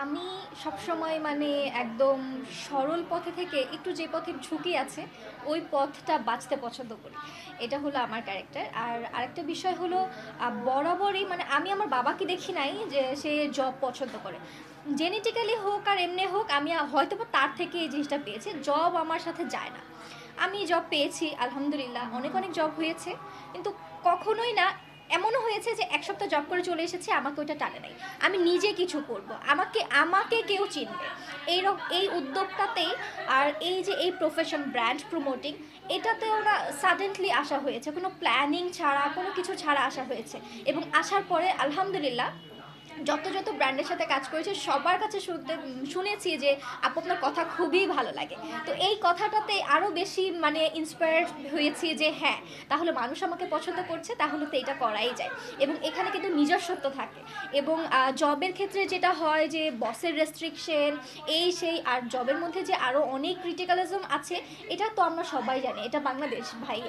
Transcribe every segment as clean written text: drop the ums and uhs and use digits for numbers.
আমি সবসময় মানে একদম সরল পথে থেকে একটু যে পথে ঝুঁকি আছে ওই পথটা বাঁচতে পছন্দ করি। এটা হলো আমার ক্যারেক্টার। আর আরেকটা বিষয় হলো বরাবরই মানে আমি আমার বাবাকে দেখি নাই যে সে জব পছন্দ করে। জেনেটিক্যালি হোক আর এমনি হোক আমি হয়তো বা তার থেকে এই জিনিসটা পেয়েছি। জব আমার সাথে যায় না। আমি জব পেয়েছি আলহামদুলিল্লাহ, অনেক অনেক জব হয়েছে, কিন্তু কখনোই না এমনও হয়েছে যে এক সপ্তাহ জব করে চলে এসেছে, আমাকে ওইটা টানে নাই। আমি নিজে কিছু করব, আমাকে আমাকে কেউ চিনবে, এই উদ্যোগটাতেই। আর এই যে এই প্রফেশন ব্র্যান্ড প্রমোটিং, এটাতে ওরা সাডেনলি আসা হয়েছে, কোনো প্ল্যানিং ছাড়া কোনো কিছু ছাড়া আসা হয়েছে। এবং আসার পরে আলহামদুলিল্লাহ যত যত ব্র্যান্ডের সাথে কাজ করেছে সবার কাছে শুনেছি যে আপু আপনার কথা খুবই ভালো লাগে। তো এই কথাটাতে আরও বেশি মানে ইন্সপায়ার্ড হয়েছি যে হ্যাঁ, তাহলে মানুষ আমাকে পছন্দ করছে, তাহলে তো এটা করাই যায়। এবং এখানে কিন্তু নিজস্বত্ব থাকে। এবং জবের ক্ষেত্রে যেটা হয় যে বসের রেস্ট্রিকশন, এই সেই, আর জবের মধ্যে যে আরও অনেক ক্রিটিক্যালিজম আছে, এটা তো আমরা সবাই জানি, এটা বাংলাদেশ ভাই,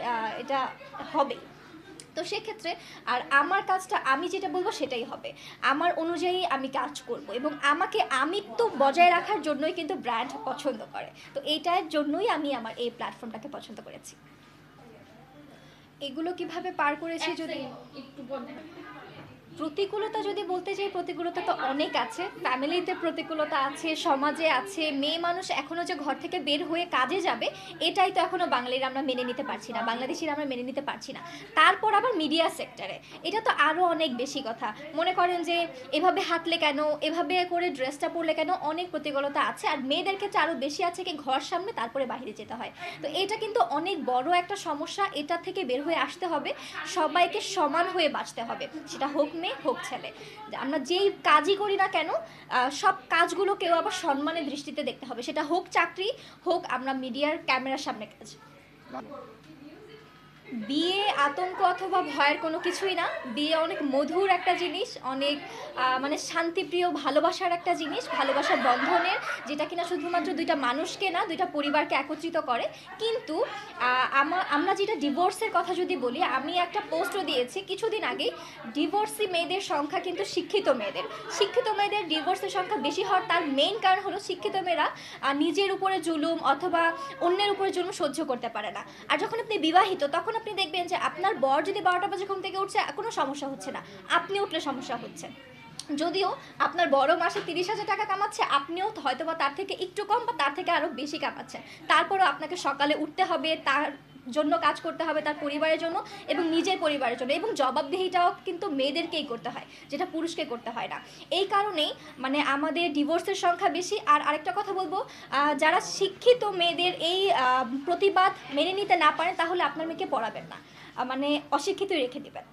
এটা হবে। তো সেক্ষেত্রে আর আমার কাজটা আমি যেটা বলবো সেটাই হবে, আমার অনুযায়ী আমি কাজ করব, এবং আমাকে আমিত্ব বজায় রাখার জন্যই কিন্তু ব্র্যান্ড পছন্দ করে। তো এইটার জন্যই আমি আমার এই প্ল্যাটফর্মটাকে পছন্দ করেছি। এগুলো কিভাবে পার করেছি যদি প্রতিকূলতা যদি বলতে চাই, প্রতিকূলতা তো অনেক আছে। ফ্যামিলিতে প্রতিকূলতা আছে, সমাজে আছে। মেয়ে মানুষ এখনও যে ঘর থেকে বের হয়ে কাজে যাবে, এটাই তো এখনও বাঙালিরা আমরা মেনে নিতে পারছি না, বাংলাদেশিরা আমরা মেনে নিতে পারছি না। তারপর আবার মিডিয়া সেক্টরে এটা তো আরও অনেক বেশি কথা। মনে করেন যে এভাবে হাঁটলে কেন, এভাবে করে ড্রেসটা পরলে কেন, অনেক প্রতিকূলতা আছে। আর মেয়েদের ক্ষেত্রে আরও বেশি আছে কি, ঘর সামনে তারপরে বাইরে যেতে হয়। তো এটা কিন্তু অনেক বড় একটা সমস্যা, এটা থেকে বের হয়ে আসতে হবে। সবাইকে সমান হয়ে বাঁচতে হবে, সেটা হোক মেয়ে হোক ছেলে। আমরা যেই কাজই করি না কেন, সব কাজগুলোকেও আবার সম্মানের দৃষ্টিতে দেখতে হবে, সেটা হোক চাকরি, হোক আমরা মিডিয়ার ক্যামেরার সামনে কাজ। বিয়ে আতঙ্ক অথবা ভয়ের কোনো কিছুই না। বিয়ে অনেক মধুর একটা জিনিস, অনেক মানে শান্তিপ্রিয় ভালোবাসার একটা জিনিস, ভালোবাসার বন্ধনের, যেটা কিনা শুধুমাত্র দুইটা মানুষকে না, দুইটা পরিবারকে একত্রিত করে। কিন্তু আমরা যেটা ডিভোর্সের কথা যদি বলি, আমি একটা পোস্টও দিয়েছি কিছুদিন আগেই। ডিভোর্সি মেয়েদের সংখ্যা কিন্তু শিক্ষিত মেয়েদের ডিভোর্সের সংখ্যা বেশি হওয়ার তার মেইন কারণ হলো শিক্ষিত মেয়েরা নিজের উপরে জুলুম অথবা অন্যের উপরে জুলুম সহ্য করতে পারে না। আর যখন আপনি বিবাহিত, তখন আপনি দেখবেন যে আপনার বর যদি 12টা বাজে ঘুম থেকে উঠছে, কোনো সমস্যা হচ্ছে না, আপনি উঠলে সমস্যা হচ্ছে। যদিও আপনার বড় মাসে 30,000 টাকা কামাচ্ছে, আপনিও হয়তো বা তার থেকে একটু কম বা তার থেকে আরও বেশি কামাচ্ছেন, তারপরেও আপনাকে সকালে উঠতে হবে, তার জন্য কাজ করতে হবে, তার পরিবারের জন্য এবং নিজের পরিবারের জন্য। এবং জবাবদিহিটাও কিন্তু মেয়েদেরকেই করতে হয়, যেটা পুরুষকে করতে হয় না। এই কারণেই মানে আমাদের ডিভোর্সের সংখ্যা বেশি। আর আরেকটা কথা বলবো, যারা শিক্ষিত মেয়েদের এই প্রতিবাদ মেনে নিতে না পারেন, তাহলে আপনার মেয়েকে পড়াবেন না, মানে অশিক্ষিতই রেখে দিবেন।